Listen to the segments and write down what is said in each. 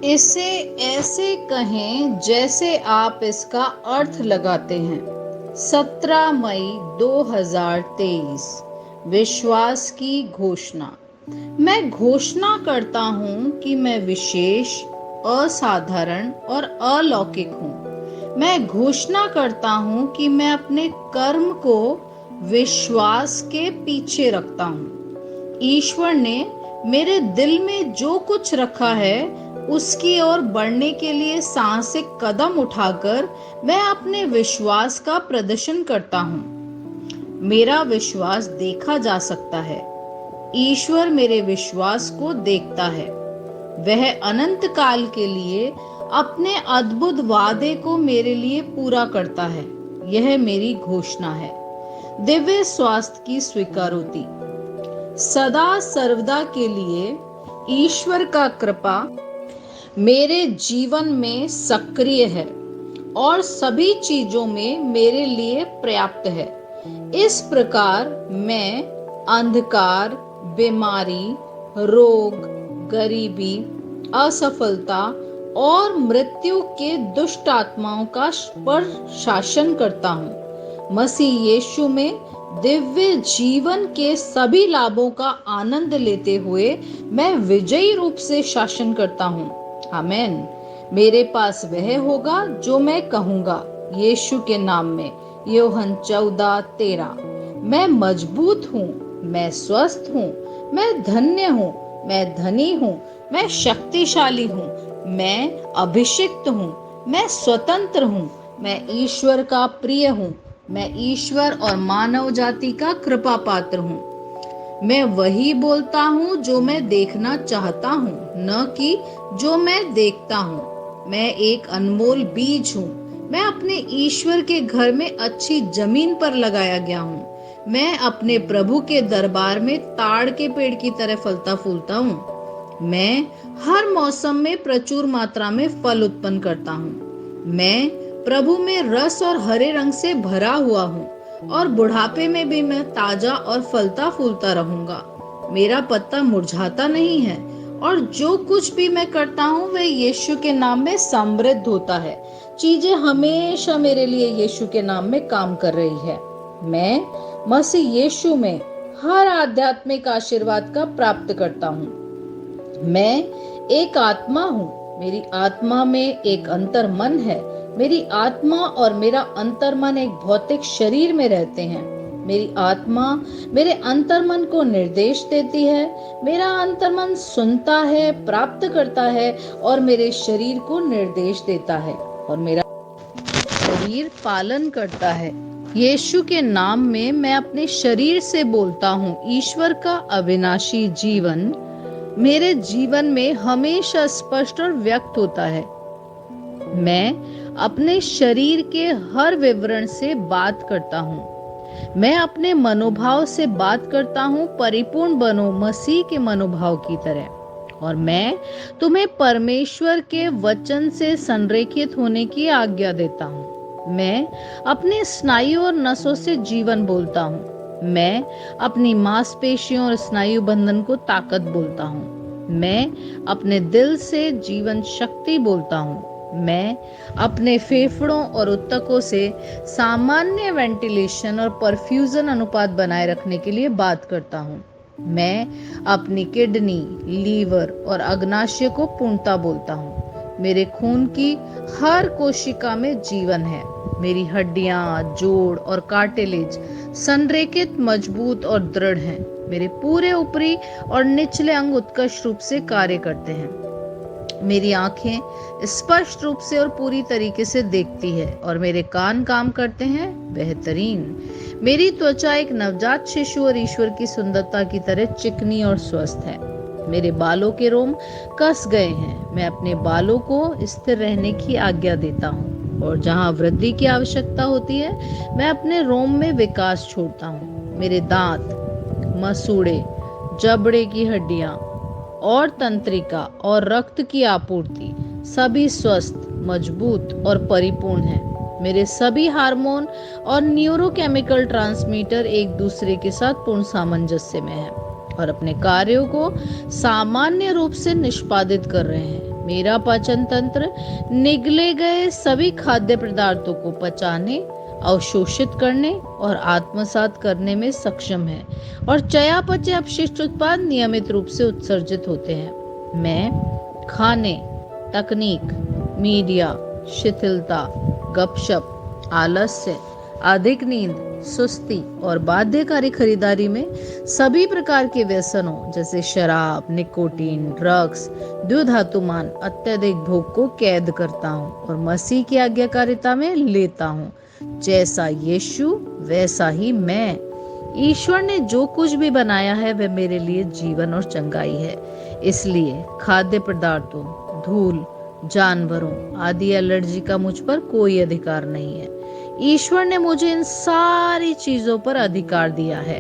इसे ऐसे कहें जैसे आप इसका अर्थ लगाते हैं। 17 मई 2023। विश्वास की घोषणा। मैं घोषणा करता हूँ कि मैं विशेष, असाधारण और अलौकिक हूँ। मैं घोषणा करता हूँ कि मैं अपने कर्म को विश्वास के पीछे रखता हूँ। ईश्वर ने मेरे दिल में जो कुछ रखा है उसकी ओर बढ़ने के लिए साहसिक कदम उठाकर मैं अपने विश्वास का प्रदर्शन करता हूँ। मेरा विश्वास देखा जा सकता है। ईश्वर मेरे विश्वास को देखता है। वह अनंत काल के लिए अपने अद्भुत वादे को मेरे लिए पूरा करता है। यह मेरी घोषणा है। दिव्य स्वास्थ्य की स्वीकारोति। सदा सर्वदा के लिए ईश्वर का कृपा मेरे जीवन में सक्रिय है और सभी चीजों में मेरे लिए पर्याप्त है। इस प्रकार मैं अंधकार, बीमारी, रोग, गरीबी, असफलता और मृत्यु के दुष्ट आत्माओं का पर शासन करता हूँ। मसीह यीशु में दिव्य जीवन के सभी लाभों का आनंद लेते हुए मैं विजयी रूप से शासन करता हूँ। आमेन। मेरे पास वह होगा जो मैं कहूँगा, यीशु के नाम में। यूहन्ना 14:13। मैं मजबूत हूँ, मैं स्वस्थ हूँ, मैं धन्य हूँ, मैं धनी हूँ, मैं शक्तिशाली हूँ, मैं अभिषिक्त हूँ, मैं स्वतंत्र हूँ, मैं ईश्वर का प्रिय हूँ, मैं ईश्वर और मानव जाति का कृपा पात्र हूँ। मैं वही बोलता हूँ जो मैं देखना चाहता हूँ, न कि जो मैं देखता हूँ। मैं एक अनमोल बीज हूँ। मैं अपने ईश्वर के घर में अच्छी जमीन पर लगाया गया हूँ। मैं अपने प्रभु के दरबार में ताड़ के पेड़ की तरह फलता फूलता हूँ। मैं हर मौसम में प्रचुर मात्रा में फल उत्पन्न करता हूँ। मैं प्रभु में रस और हरे रंग से भरा हुआ हूँ और बुढ़ापे में भी मैं ताजा और फलता फूलता रहूंगा। मेरा पत्ता मुरझाता नहीं है और जो कुछ भी मैं करता हूँ वह यीशु के नाम में समृद्ध होता है। चीजें हमेशा मेरे लिए यीशु के नाम में काम कर रही है। मैं मसीह यीशु में हर आध्यात्मिक आशीर्वाद का प्राप्त करता हूँ। मैं एक आत्मा हूँ। मेरी आत्मा में एक अंतर मन है। मेरी आत्मा और मेरा अंतर्मन एक भौतिक शरीर में रहते हैं। मेरी आत्मा मेरे अंतर्मन को निर्देश देती है। मेरा अंतर्मन सुनता है, प्राप्त करता है और मेरे शरीर को निर्देश देता है और मेरा शरीर पालन करता है। यीशु के नाम में मैं अपने शरीर से बोलता हूँ, ईश्वर का अविनाशी जीवन मेरे जीवन में हमेशा स्पष्ट और व्यक्त होता है। मैं अपने शरीर के हर विवरण से बात करता हूँ। मैं अपने मनोभाव से बात करता हूँ, परिपूर्ण बनो मसीह के मनोभाव की तरह। और मैं तुम्हें परमेश्वर के वचन से संरेखित होने की आज्ञा देता हूँ। मैं अपने स्नायु और नसों से जीवन बोलता हूँ। मैं अपनी मांसपेशियों और स्नायु बंधन को ताकत बोलता हूँ। मैं अपने दिल से जीवन शक्ति बोलता हूँ। मैं अपने फेफड़ों और ऊतकों से सामान्य वेंटिलेशन और परफ्यूजन अनुपात बनाए रखने के लिए बात करता हूँ। मैं अपनी किडनी, लीवर और अग्नाशय को पूर्णता बोलता हूँ। मेरे खून की हर कोशिका में जीवन है। मेरी हड्डियां, जोड़ और कार्टिलेज संरेखित, मजबूत और दृढ़ हैं। मेरे पूरे ऊपरी और निचले अंग उत्कृष्ट रूप से कार्य करते हैं। मेरी आंखें स्पष्ट रूप से और पूरी तरीके से देखती है और मेरे कान काम करते हैं बेहतरीन। मेरी त्वचा एक नवजात शिशु और ईश्वर की सुंदरता की तरह चिकनी और स्वस्थ है। मेरे बालों के रोम कस गए हैं। मैं अपने बालों को स्थिर रहने की आज्ञा देता हूँ और जहाँ वृद्धि की आवश्यकता होती है मैं अपने रोम में विकास छोड़ता हूँ। मेरे दांत, मसूड़े, जबड़े की हड्डियां और तंत्रिका और रक्त की आपूर्ति सभी स्वस्थ, मजबूत और परिपूर्ण है। मेरे सभी हार्मोन और न्यूरोकेमिकल ट्रांसमीटर एक दूसरे के साथ पूर्ण सामंजस्य में हैं और अपने कार्यों को सामान्य रूप से निष्पादित कर रहे हैं। मेरा पाचन तंत्र निगले गए सभी खाद्य पदार्थों को पचाने, अवशोषित करने और आत्मसात करने में सक्षम है और चयापचय अपशिष्ट उत्पाद नियमित रूप से उत्सर्जित होते हैं। मैं खाने, तकनीक, मीडिया, शिथिलता, गपशप, आलस्य, अधिक नींद, सुस्ती और बाध्यकारी खरीदारी में सभी प्रकार के व्यसनों जैसे शराब, निकोटीन, ड्रग्स, द्युधातुमान, अत्यधिक भोग को कैद करता हूँ और मसीह की आज्ञाकारिता में लेता हूँ। जैसा यीशु वैसा ही मैं। ईश्वर ने जो कुछ भी बनाया है वह मेरे लिए जीवन और चंगाई है। इसलिए खाद्य पदार्थों, धूल, जानवरों आदि एलर्जी का मुझ पर कोई अधिकार नहीं है। ईश्वर ने मुझे इन सारी चीजों पर अधिकार दिया है।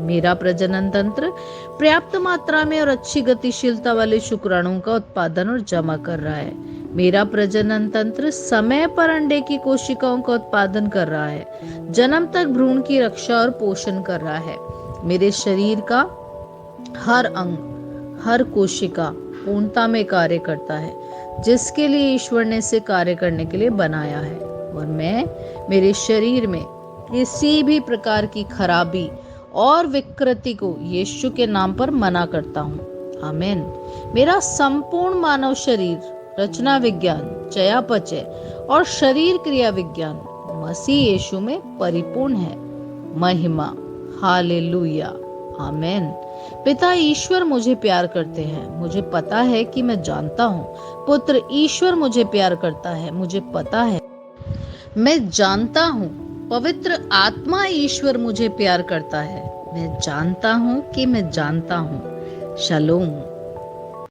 मेरा प्रजनन तंत्र पर्याप्त मात्रा में और अच्छी गतिशीलता वाले शुक्राणुओं का उत्पादन और जमा कर रहा है। मेरा प्रजनन तंत्र समय पर अंडे की कोशिकाओं का उत्पादन कर रहा है, जन्म तक भ्रूण की रक्षा और पोषण कर रहा है। मेरे शरीर का हर अंग, हर कोशिका पूर्णता में कार्य करता है, जिसके लिए ईश्वर ने इसे कार्य करने के लिए बनाया है। और मैं मेरे शरीर में किसी भी प्रकार की खराबी और विकृति को यीशु के नाम पर मना करता हूँ। आमीन। मेरा संपूर्ण मानव शरीर, रचना विज्ञान, चयापचय और शरीर क्रिया विज्ञान मसीह यीशु में परिपूर्ण है। महिमा, हालेलुया, आमीन। पिता ईश्वर मुझे प्यार करते हैं, मुझे पता है कि मैं जानता हूँ। पुत्र ईश्वर मुझे प्यार करता है, मुझे पता है, मैं जानता हूँ। पवित्र आत्मा ईश्वर मुझे प्यार करता है, मैं जानता हूँ कि मैं जानता हूँ। शलोम।